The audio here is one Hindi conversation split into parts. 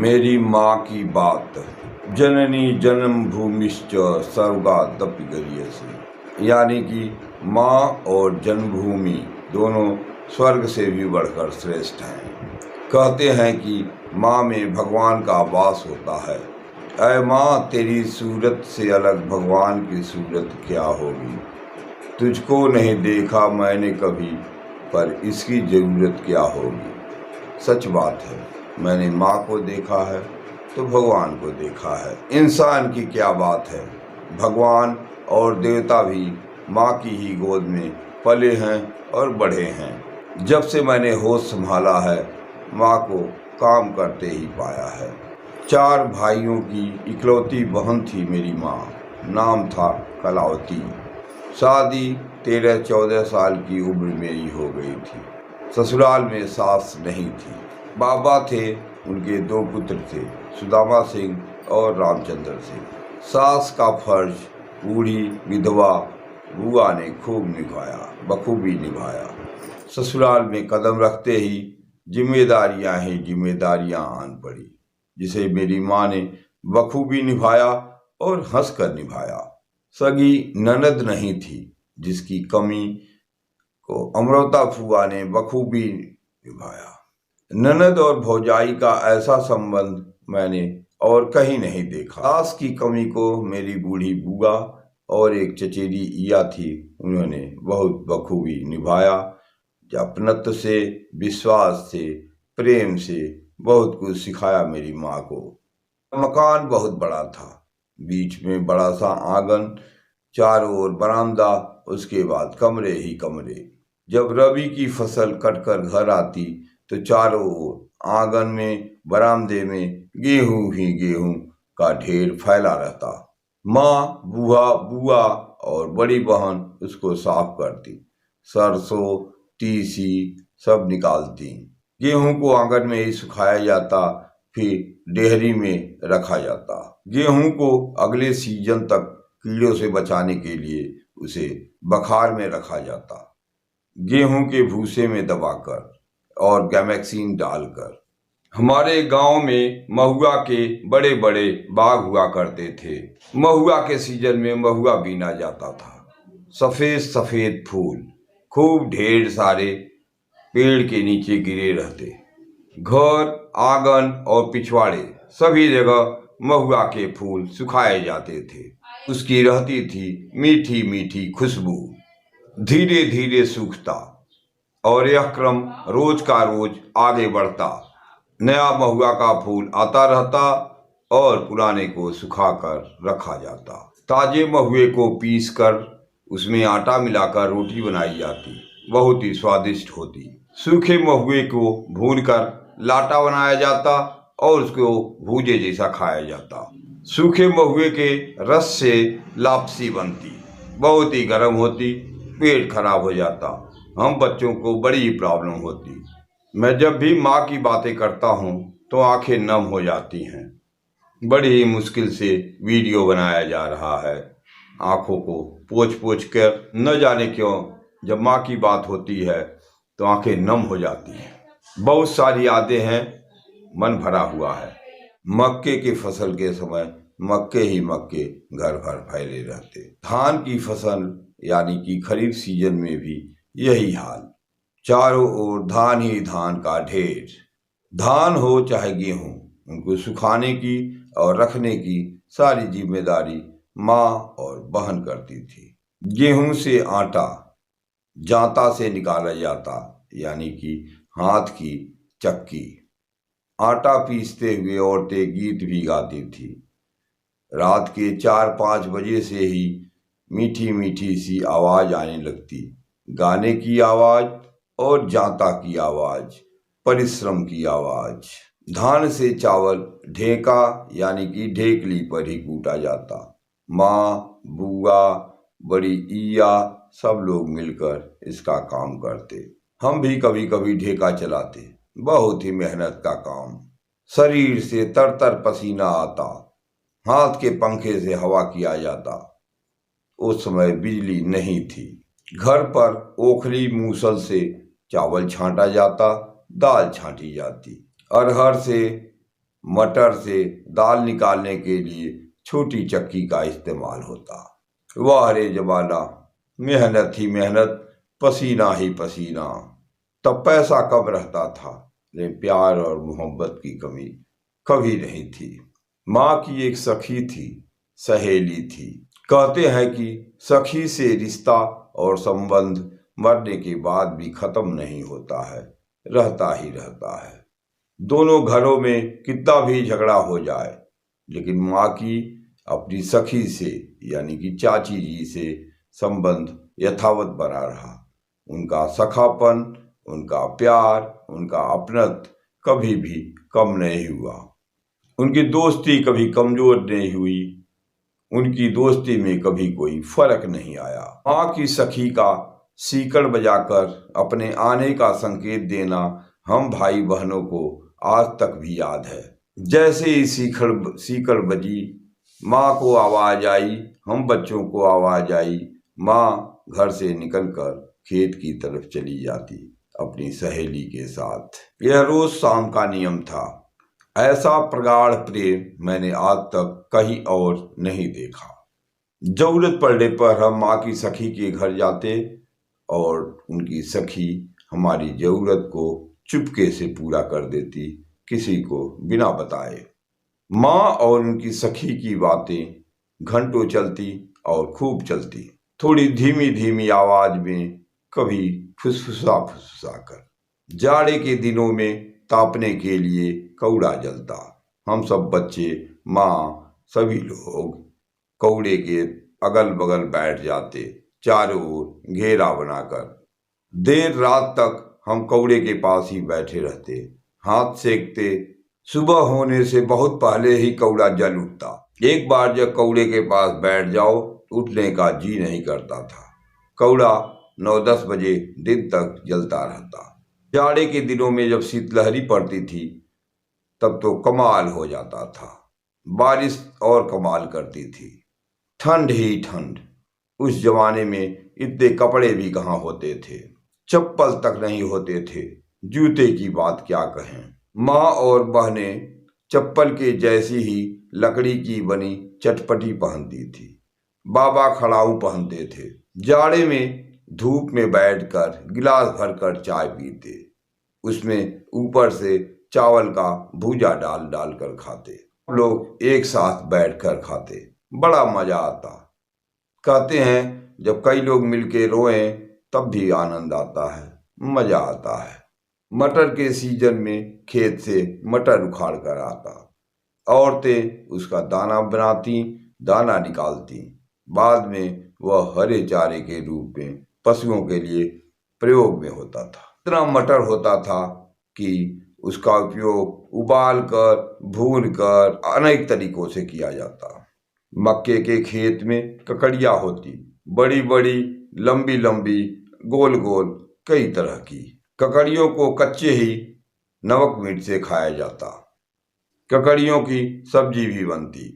मेरी माँ की बात। जननी जन्म भूमिश्च स्वर्गादपि गरीयसी। यानी कि माँ और जन्मभूमि दोनों स्वर्ग से भी बढ़कर श्रेष्ठ हैं। कहते हैं कि माँ में भगवान का वास होता है। ऐ माँ, तेरी सूरत से अलग भगवान की सूरत क्या होगी। तुझको नहीं देखा मैंने कभी, पर इसकी ज़रूरत क्या होगी। सच बात है, मैंने माँ को देखा है तो भगवान को देखा है। इंसान की क्या बात है, भगवान और देवता भी माँ की ही गोद में पले हैं और बढ़े हैं। जब से मैंने होश संभाला है, माँ को काम करते ही पाया है। 4 भाइयों की इकलौती बहन थी मेरी माँ। नाम था कलावती। शादी 13-14 साल की उम्र मेरी हो गई थी। ससुराल में सास नहीं थी। बाबा थे, उनके 2 पुत्र थे, सुदामा सिंह और रामचंद्र सिंह। सास का फर्ज बूढ़ी विधवा बुआ ने खूब निभाया, बखूबी निभाया। ससुराल में कदम रखते ही जिम्मेदारियां ही जिम्मेदारियां आन पड़ी, जिसे मेरी माँ ने बखूबी निभाया और हंसकर निभाया। सगी ननद नहीं थी, जिसकी कमी को अमृता फुआ ने बखूबी निभाया। ननद और भौजाई का ऐसा संबंध मैंने और कहीं नहीं देखा। सास की कमी को मेरी बूढ़ी बुआ और एक चचेरी ईया थी, उन्होंने बहुत बखूबी निभाया। अपनत्व से, विश्वास से, प्रेम से बहुत कुछ सिखाया मेरी माँ को। मकान बहुत बड़ा था, बीच में बड़ा सा आंगन, चारों ओर बरामदा, उसके बाद कमरे ही कमरे। जब रबी की फसल कटकर घर आती तो चारों ओर आंगन में, बरामदे में गेहूं ही गेहूं का ढेर फैला रहता। माँ, बुआ और बड़ी बहन उसको साफ करती, सरसों तीसी सब निकालती। गेहूं को आंगन में ही सुखाया जाता, फिर डेहरी में रखा जाता। गेहूं को अगले सीजन तक कीड़ों से बचाने के लिए उसे बखार में रखा जाता, गेहूं के भूसे में दबाकर और गैमेक्सीन डालकर। हमारे गांव में महुआ के बड़े बड़े बाग हुआ करते थे। महुआ के सीजन में महुआ बीना जाता था। सफ़ेद सफ़ेद फूल खूब ढेर सारे पेड़ के नीचे गिरे रहते। घर, आंगन और पिछवाड़े सभी जगह महुआ के फूल सुखाए जाते थे। उसकी रहती थी मीठी मीठी खुशबू। धीरे धीरे सूखता और यह क्रम रोज का रोज आगे बढ़ता। नया महुआ का फूल आता रहता और पुराने को सुखाकर रखा जाता। ताजे महुए को पीसकर उसमें आटा मिलाकर रोटी बनाई जाती, बहुत ही स्वादिष्ट होती। सूखे महुए को भूनकर लाटा बनाया जाता और उसको भूजे जैसा खाया जाता। सूखे महुए के रस से लापसी बनती, बहुत ही गर्म होती, पेट खराब हो जाता। हम बच्चों को बड़ी प्रॉब्लम होती। मैं जब भी माँ की बातें करता हूँ तो आंखें नम हो जाती हैं। बड़ी ही मुश्किल से वीडियो बनाया जा रहा है। आंखों को पोंछ पोंछ कर, न जाने क्यों जब माँ की बात होती है तो आंखें नम हो जाती हैं। बहुत सारी यादें हैं, मन भरा हुआ है। मक्के की फसल के समय मक्के ही मक्के घर भर फैले रहते। धान की फसल यानी कि खरीफ सीजन में भी यही हाल, चारों ओर धान ही धान का ढेर। धान हो चाहे गेहूं, उनको सुखाने की और रखने की सारी जिम्मेदारी माँ और बहन करती थी। गेहूं से आटा जांता से निकाला जाता, यानी कि हाथ की चक्की। आटा पीसते हुए औरतें गीत भी गाती थी। रात के 4-5 बजे से ही मीठी मीठी सी आवाज आने लगती, गाने की आवाज और जांता की आवाज, परिश्रम की आवाज। धान से चावल ढेका यानी कि ढेकली पर ही कूटा जाता। माँ, बुआ, बड़ी ईया सब लोग मिलकर इसका काम करते। हम भी कभी कभी ढेका चलाते, बहुत ही मेहनत का काम। शरीर से तर तर पसीना आता, हाथ के पंखे से हवा किया जाता। उस समय बिजली नहीं थी। घर पर ओखली मूसल से चावल छांटा जाता, दाल छांटी जाती। अरहर से मटर से दाल निकालने के लिए छोटी चक्की का इस्तेमाल होता। वाह रे जमाना, मेहनत ही मेहनत, पसीना ही पसीना। तब पैसा कम रहता था, लेकिन प्यार और मोहब्बत की कमी कभी नहीं थी। माँ की एक सखी थी, सहेली थी। कहते हैं कि सखी से रिश्ता और संबंध मरने के बाद भी खत्म नहीं होता है, रहता ही रहता है। दोनों घरों में कितना भी झगड़ा हो जाए, लेकिन माँ की अपनी सखी से यानी कि चाची जी से संबंध यथावत बना रहा। उनका सखापन, उनका प्यार, उनका अपनत्व कभी भी कम नहीं हुआ। उनकी दोस्ती कभी कमजोर नहीं हुई, उनकी दोस्ती में कभी कोई फर्क नहीं आया। माँ की सखी का सीकड़ बजाकर अपने आने का संकेत देना हम भाई बहनों को आज तक भी याद है। जैसे ही सीकड़ बजी, माँ को आवाज आई, हम बच्चों को आवाज आई, माँ घर से निकलकर खेत की तरफ चली जाती अपनी सहेली के साथ। यह रोज शाम का नियम था। ऐसा प्रगाढ़ प्रेम मैंने आज तक कहीं और नहीं देखा। जरूरत पड़ने पर हम माँ की सखी के घर जाते और उनकी सखी हमारी जरूरत को चुपके से पूरा कर देती, किसी को बिना बताए। माँ और उनकी सखी की बातें घंटों चलती और खूब चलती, थोड़ी धीमी धीमी आवाज में, कभी फुसफुसा फुसफुसा कर। जाड़े के दिनों में तापने के लिए कौड़ा जलता। हम सब बच्चे, माँ, सभी लोग कौड़े के अगल बगल बैठ जाते, चारों ओर घेरा बनाकर। देर रात तक हम कौड़े के पास ही बैठे रहते, हाथ सेकते। सुबह होने से बहुत पहले ही कौड़ा जल उठता। एक बार जब कौड़े के पास बैठ जाओ, उठने का जी नहीं करता था। कौड़ा 9-10 बजे दिन तक जलता रहता। जाड़े के दिनों में जब शीतलहरी पड़ती थी, तब तो कमाल हो जाता था। बारिश और कमाल करती थी, ठंड ही ठंड। उस जमाने में इतने कपड़े भी कहाँ होते थे, चप्पल तक नहीं होते थे, जूते की बात क्या कहें। माँ और बहनें चप्पल के जैसी ही लकड़ी की बनी चटपटी पहनती थी, बाबा खड़ाऊ पहनते थे। जाड़े में धूप में बैठकर गिलास भरकर चाय पीते, उसमें ऊपर से चावल का भूजा डाल डाल कर खाते। लोग एक साथ बैठकर खाते, बड़ा मजा आता। कहते हैं जब कई लोग मिलके रोएं तब भी आनंद आता है, मजा आता है। मटर के सीजन में खेत से मटर उखाड़ कर आता, औरतें उसका दाना बनाती, दाना निकालती। बाद में वह हरे चारे के रूप में पशुओं के लिए प्रयोग में होता था। इतना मटर होता था कि उसका उपयोग उबाल कर, भून कर अनेक तरीकों से किया जाता। मक्के के खेत में ककड़िया होती, बड़ी बड़ी, लंबी लंबी, गोल गोल, कई तरह की। ककड़ियों को कच्चे ही नमक मिर्च से खाया जाता। ककड़ियों की सब्जी भी बनती।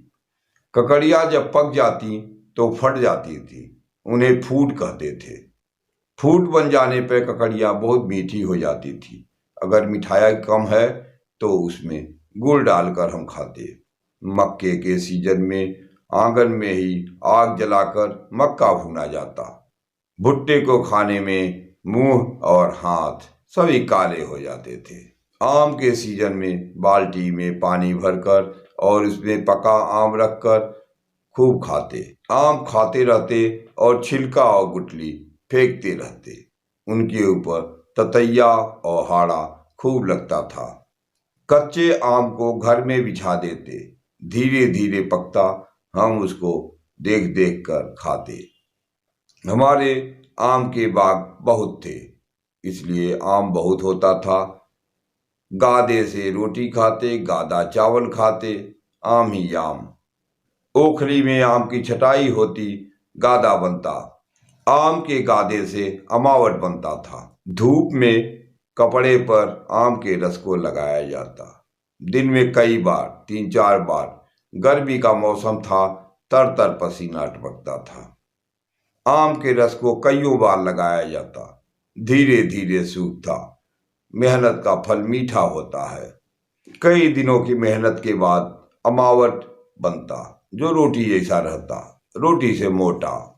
ककड़िया जब पक जाती तो फट जाती थी, उन्हें फूट कहते थे। फूट बन जाने पर ककड़िया बहुत मीठी हो जाती थी। अगर मिठाई कम है तो उसमें गुड़ डालकर हम खाते। मक्के के सीजन में आंगन में ही आग जलाकर मक्का भूना जाता। भुट्टे को खाने में मुंह और हाथ सभी काले हो जाते थे। आम के सीजन में बाल्टी में पानी भरकर और उसमें पका आम रखकर खूब खाते। आम खाते रहते और छिलका और गुठली फेंकते रहते। उनके ऊपर ततैया और हाड़ा खूब लगता था। कच्चे आम को घर में बिछा देते, धीरे धीरे पकता, हम उसको देख देख कर खाते। हमारे आम के बाग बहुत थे, इसलिए आम बहुत होता था। गादे से रोटी खाते, गादा चावल खाते, आम ही आम। ओखली में आम की छटाई होती, गादा बनता। आम के गादे से अमावट बनता था। धूप में कपड़े पर आम के रस को लगाया जाता। दिन में कई बार, 3-4 बार। गर्मी का मौसम था, तर तर पसीना टपकता था। आम के रस को कईयों बार लगाया जाता, धीरे धीरे सूखता। मेहनत का फल मीठा होता है। कई दिनों की मेहनत के बाद अमावट बनता, जो रोटी जैसा रहता, रोटी से मोटा।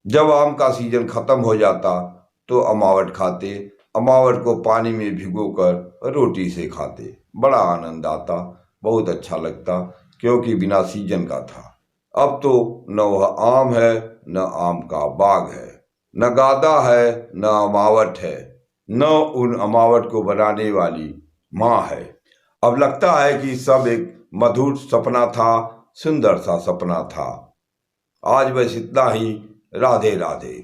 जब आम का सीजन खत्म हो जाता तो अमावट खाते, अमावट को पानी में भिगोकर रोटी से खाते। बड़ा आनंद आता, बहुत अच्छा लगता, क्योंकि बिना सीजन का था। अब तो न वह आम है, न आम का बाग है, न गादा है, न अमावट है, न उन अमावट को बनाने वाली माँ है। अब लगता है कि सब एक मधुर सपना था, सुंदर सा सपना था। आज बस इतना ही। राधे राधे।